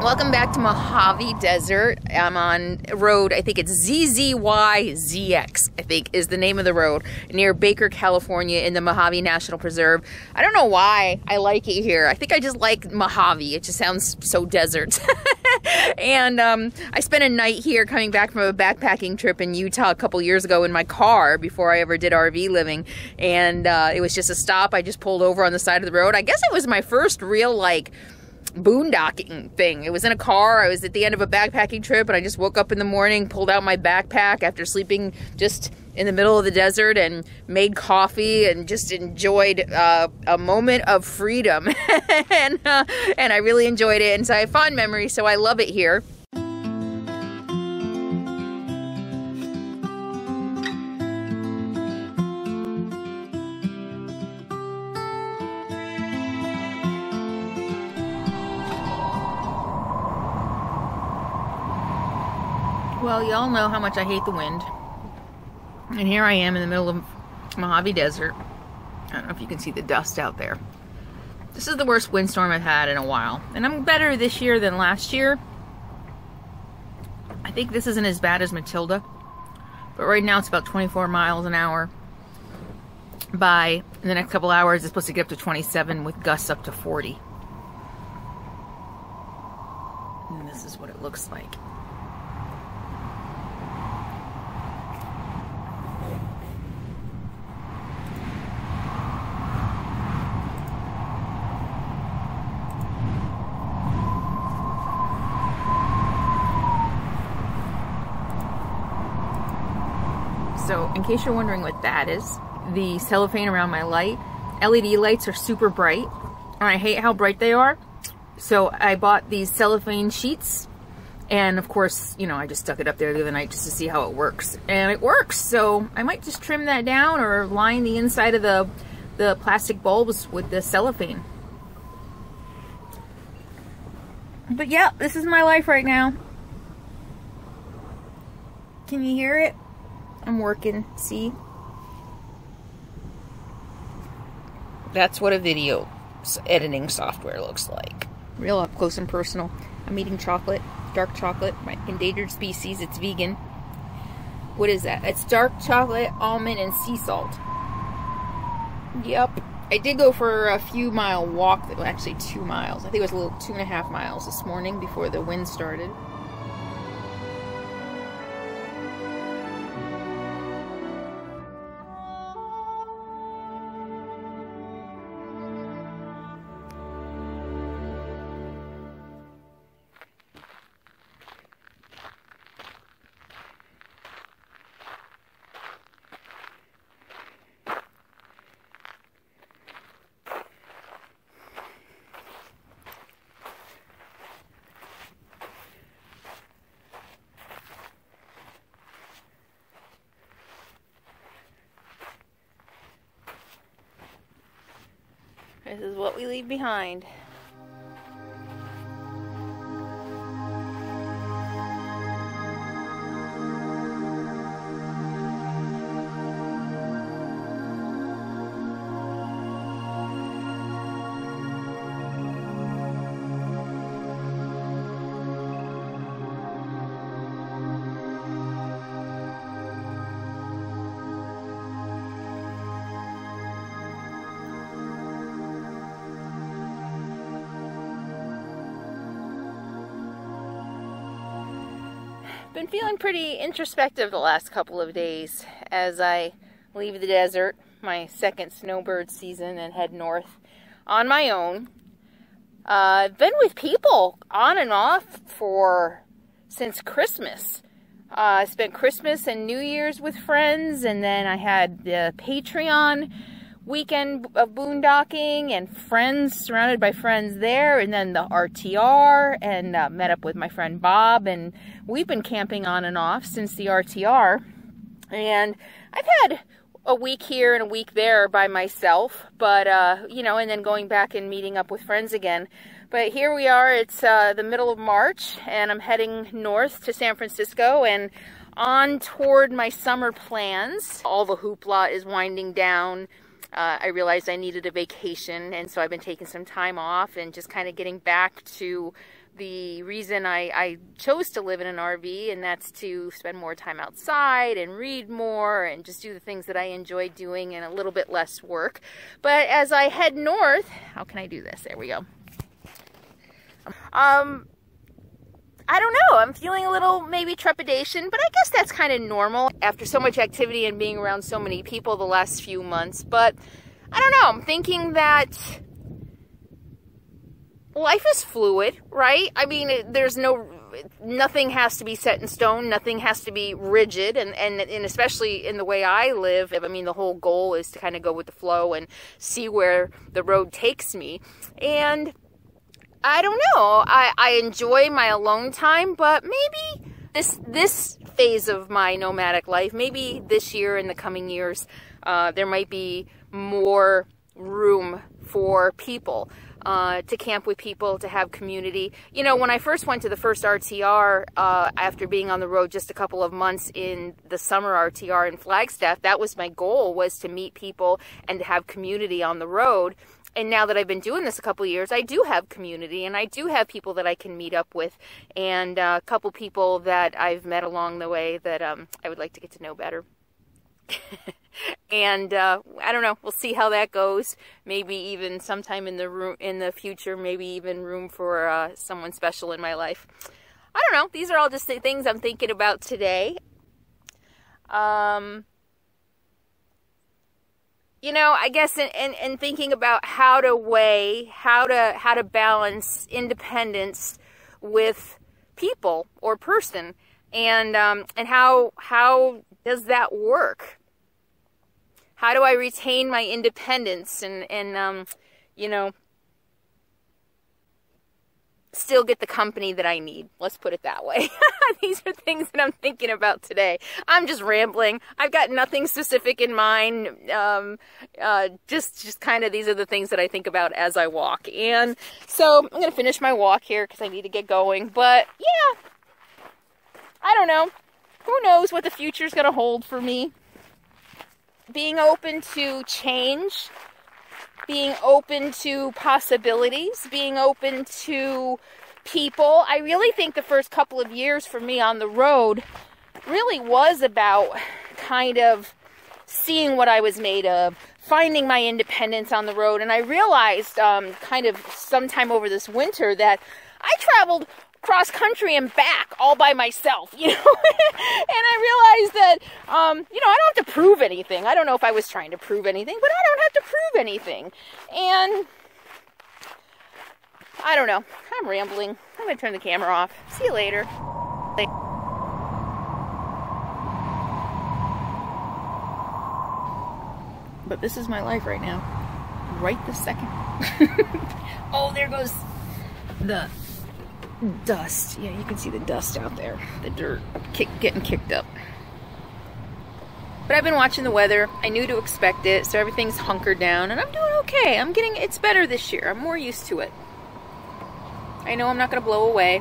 Welcome back to Mojave Desert. I'm on road, I think it's ZZYZX, I think is the name of the road, near Baker, California in the Mojave National Preserve. I don't know why I like it here. I think I just like Mojave. It just sounds so desert. And I spent a night here coming back from a backpacking trip in Utah a couple years ago in my car before I ever did RV living. And it was just a stop. I just pulled over on the side of the road. I guess it was my first real, like, boondocking thing. It was in a car. I was at the end of a backpacking trip and I just woke up in the morning, pulled out my backpack after sleeping just in the middle of the desert and made coffee and just enjoyed a moment of freedom. and I really enjoyed it, and so I have fond memories, so I love it here. Well, y'all know how much I hate the wind. And here I am in the middle of Mojave Desert. I don't know if you can see the dust out there. This is the worst windstorm I've had in a while. And I'm better this year than last year. I think this isn't as bad as Matilda. But right now it's about 24 miles an hour. In the next couple hours it's supposed to get up to 27 with gusts up to 40. And this is what it looks like. So, in case you're wondering what that is, the cellophane around my light, LED lights are super bright, and I hate how bright they are. So I bought these cellophane sheets, and of course, you know, I just stuck it up there the other night just to see how it works. And it works, so I might just trim that down or line the inside of the plastic bulbs with the cellophane. But yeah, this is my life right now. Can you hear it? I'm working, see? That's what a video editing software looks like. Real up close and personal. I'm eating chocolate, dark chocolate, my endangered species, it's vegan. What is that? It's dark chocolate, almond, and sea salt. Yep. I did go for a few mile walk, well, actually 2 miles. I think it was a little 2.5 miles this morning before the wind started. This is what we leave behind. Been feeling pretty introspective the last couple of days as I leave the desert, my second snowbird season, and head north on my own. I've been with people on and off since Christmas. I spent Christmas and New Year's with friends, and then I had the Patreon weekend of boondocking and friends, surrounded by friends there, and then the RTR, and met up with my friend Bob, and we've been camping on and off since the RTR. And I've had a week here and a week there by myself, but you know, and then going back and meeting up with friends again. But here we are, it's the middle of March, and I'm heading north to San Francisco and on toward my summer plans. All the hoopla is winding down. I realized I needed a vacation, and so I've been taking some time off and just kind of getting back to the reason I chose to live in an RV, and that's to spend more time outside and read more and just do the things that I enjoy doing and a little bit less work. But as I head north, how can I do this? There we go. I don't know. I'm feeling a little maybe trepidation, but I guess that's kind of normal after so much activity and being around so many people the last few months. But I don't know. I'm thinking that life is fluid, right? I mean, nothing has to be set in stone. Nothing has to be rigid. And especially in the way I live, I mean, the whole goal is to kind of go with the flow and see where the road takes me. And I don't know. I enjoy my alone time, but maybe this phase of my nomadic life, maybe this year and the coming years, there might be more room for people, to camp with people, to have community. You know, when I first went to the first RTR, after being on the road just a couple of months in the summer RTR in Flagstaff, that was my goal, was to meet people and to have community on the road. And now that I've been doing this a couple of years, I do have community, and I do have people that I can meet up with, and a couple people that I've met along the way that I would like to get to know better. And I don't know. We'll see how that goes. Maybe even sometime in the future, maybe even room for someone special in my life. I don't know. These are all just the things I'm thinking about today. You know, I guess in thinking about how to balance independence with people or person, and how does that work? How do I retain my independence and you know, still get the company that I need? Let's put it that way. These are things that I'm thinking about today. I'm just rambling. I've got nothing specific in mind. Just kind of, these are the things that I think about as I walk. And so I'm going to finish my walk here because I need to get going. But yeah, I don't know. Who knows what the future is going to hold for me? Being open to change, being open to possibilities, being open to people. I really think the first couple of years for me on the road really was about kind of seeing what I was made of, finding my independence on the road. And I realized kind of sometime over this winter that I traveled cross country and back all by myself, you know. And I realized that, you know, I don't have to prove anything. I don't know if I was trying to prove anything, but I don't have to prove anything. And I don't know. I'm rambling. I'm going to turn the camera off. See you later. But this is my life right now. Right this second. Oh, there goes the dust. Yeah, you can see the dust out there. The dirt getting kicked up. But I've been watching the weather. I knew to expect it, so everything's hunkered down, and I'm doing okay. It's better this year. I'm more used to it. I know I'm not going to blow away.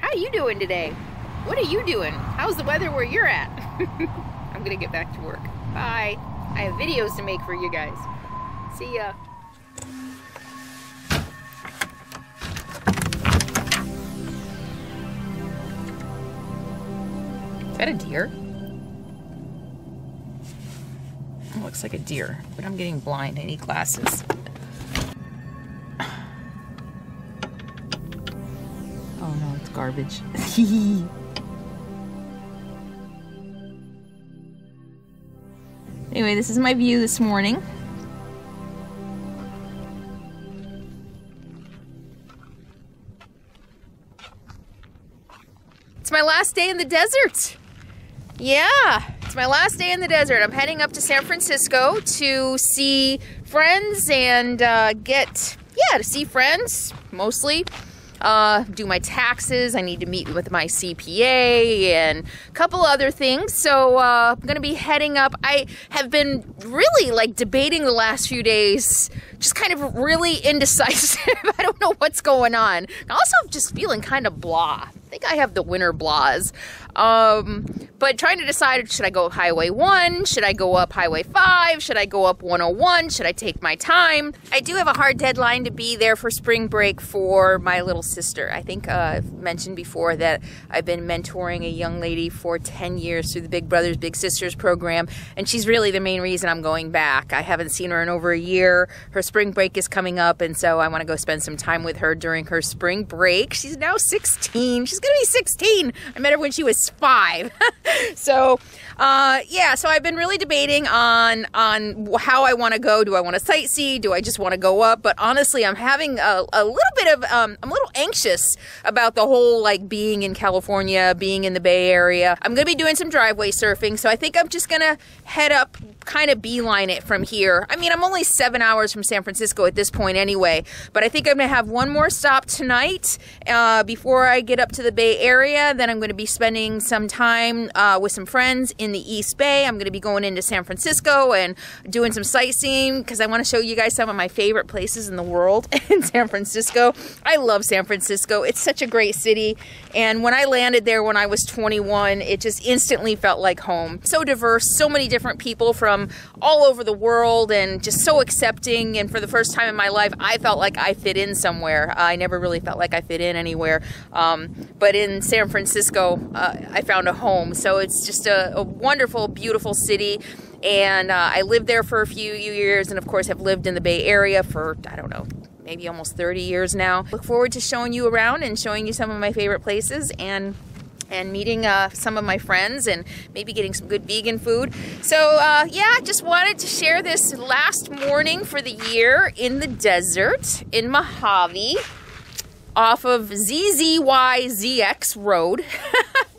How are you doing today? What are you doing? How's the weather where you're at? I'm gonna get back to work. Bye. I have videos to make for you guys. See ya. Is that a deer? It looks like a deer, but I'm getting blind. I need glasses. Oh no, it's garbage. Anyway, this is my view this morning. It's my last day in the desert. Yeah, it's my last day in the desert. I'm heading up to San Francisco to see friends and to see friends, mostly. do my taxes. I need to meet with my CPA and a couple other things. So I'm going to be heading up. I have been really like debating the last few days, just kind of really indecisive. I don't know what's going on. Also just feeling kind of blah. I think I have the winter blahs. But trying to decide, should I go Highway 1? Should I go up Highway 5? Should I go up 101? Should I take my time? I do have a hard deadline to be there for spring break for my little sister. I think I've mentioned before that I've been mentoring a young lady for 10 years through the Big Brothers Big Sisters program, and she's really the main reason I'm going back. I haven't seen her in over a year. Her spring break is coming up, and so I want to go spend some time with her during her spring break. She's now 16. She's going to be 16. I met her when she was 5. So yeah, so I've been really debating on how I want to go. Do I want to sightsee? Do I just want to go up? But honestly, I'm having a little bit of I'm a little anxious about the whole like being in California, being in the Bay Area. I'm gonna be doing some driveway surfing, so I think I'm just gonna head up, kind of beeline it from here. I mean, I'm only 7 hours from San Francisco at this point anyway, but I think I'm gonna have one more stop tonight before I get up to the Bay Area. Then I'm gonna be spending some time with some friends in the East Bay. I'm gonna be going into San Francisco and doing some sightseeing because I want to show you guys some of my favorite places in the world in San Francisco. I love San Francisco. It's such a great city, and when I landed there when I was 21, it just instantly felt like home. So diverse, so many different people from all over the world, and just so accepting. And for the first time in my life, I felt like I fit in somewhere. I never really felt like I fit in anywhere, but in San Francisco I found a home. So it's just a wonderful, beautiful city. And I lived there for a few years, and of course have lived in the Bay Area for, I don't know, maybe almost 30 years now. Look forward to showing you around and showing you some of my favorite places, and meeting some of my friends, and maybe getting some good vegan food. So yeah, just wanted to share this last morning for the year in the desert in Mojave off of ZZYZX Road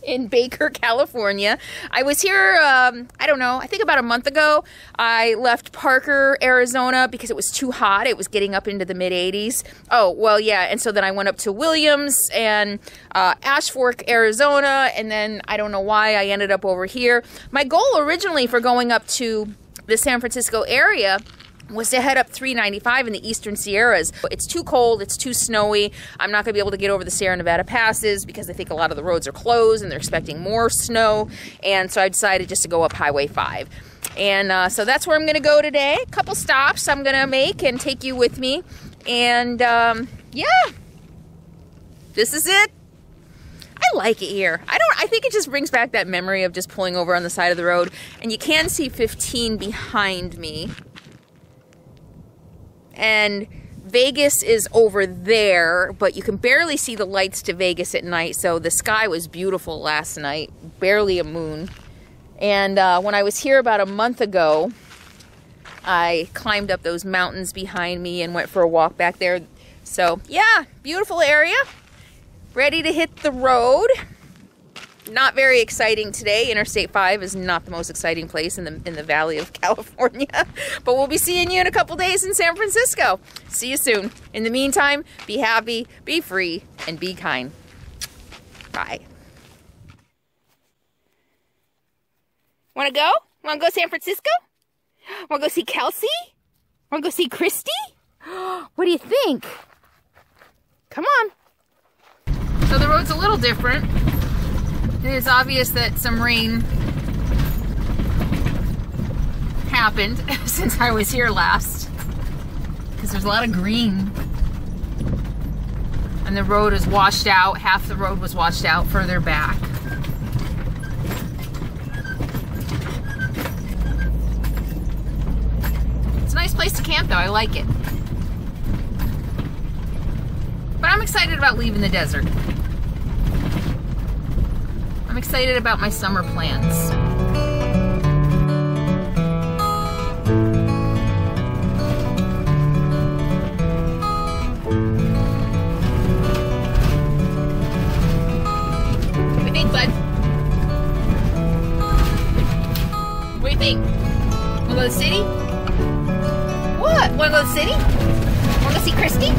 in Baker, California. I was here, I don't know, I think about a month ago. I left Parker, Arizona because it was too hot. It was getting up into the mid-80s. Oh, well, yeah, and so then I went up to Williams and Ash Fork, Arizona, and then I don't know why I ended up over here. My goal originally for going up to the San Francisco area was to head up 395 in the Eastern Sierras. It's too cold, it's too snowy. I'm not gonna be able to get over the Sierra Nevada passes because I think a lot of the roads are closed and they're expecting more snow. And so I decided just to go up Highway 5. And so that's where I'm gonna go today. A couple stops I'm gonna make and take you with me. And yeah, this is it. I like it here. I think it just brings back that memory of just pulling over on the side of the road. And you can see 15 behind me. And Vegas is over there, but you can barely see the lights to Vegas at night. So the sky was beautiful last night, barely a moon. And when I was here about a month ago, I climbed up those mountains behind me and went for a walk back there. So yeah, beautiful area. Ready to hit the road. Not very exciting today. Interstate 5 is not the most exciting place in the Valley of California. But we'll be seeing you in a couple days in San Francisco. See you soon. In the meantime, be happy, be free, and be kind. Bye. Wanna go? Wanna go San Francisco? Wanna go see Kelsey? Wanna go see Christy? What do you think? Come on. So the road's a little different. It is obvious that some rain happened since I was here last, because there's a lot of green and the road is washed out. Half the road was washed out further back. It's a nice place to camp though, I like it. But I'm excited about leaving the desert. I'm excited about my summer plans. What do you think, bud? What do you think? Wanna go to the city? What? Wanna go to the city? Wanna go see Christy?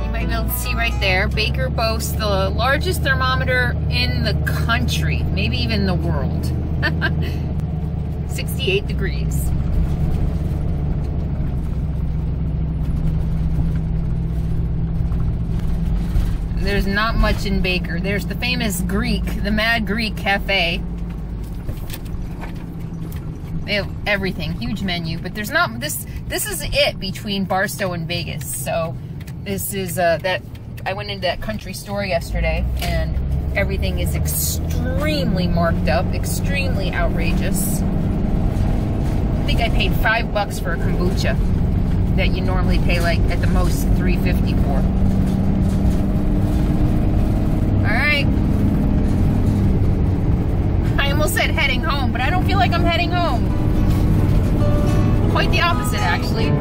You might be able to see right there, Baker boasts the largest thermometer in the country, maybe even the world. 68 degrees. There's not much in Baker. There's the famous Greek, the Mad Greek Cafe. They have everything, huge menu, but there's not, this is it between Barstow and Vegas. So this is, I went into that country store yesterday and everything is extremely marked up, extremely outrageous. I think I paid $5 for a kombucha that you normally pay like at the most $3.50 for. Alright. I almost said heading home, but I don't feel like I'm heading home. Quite the opposite, actually.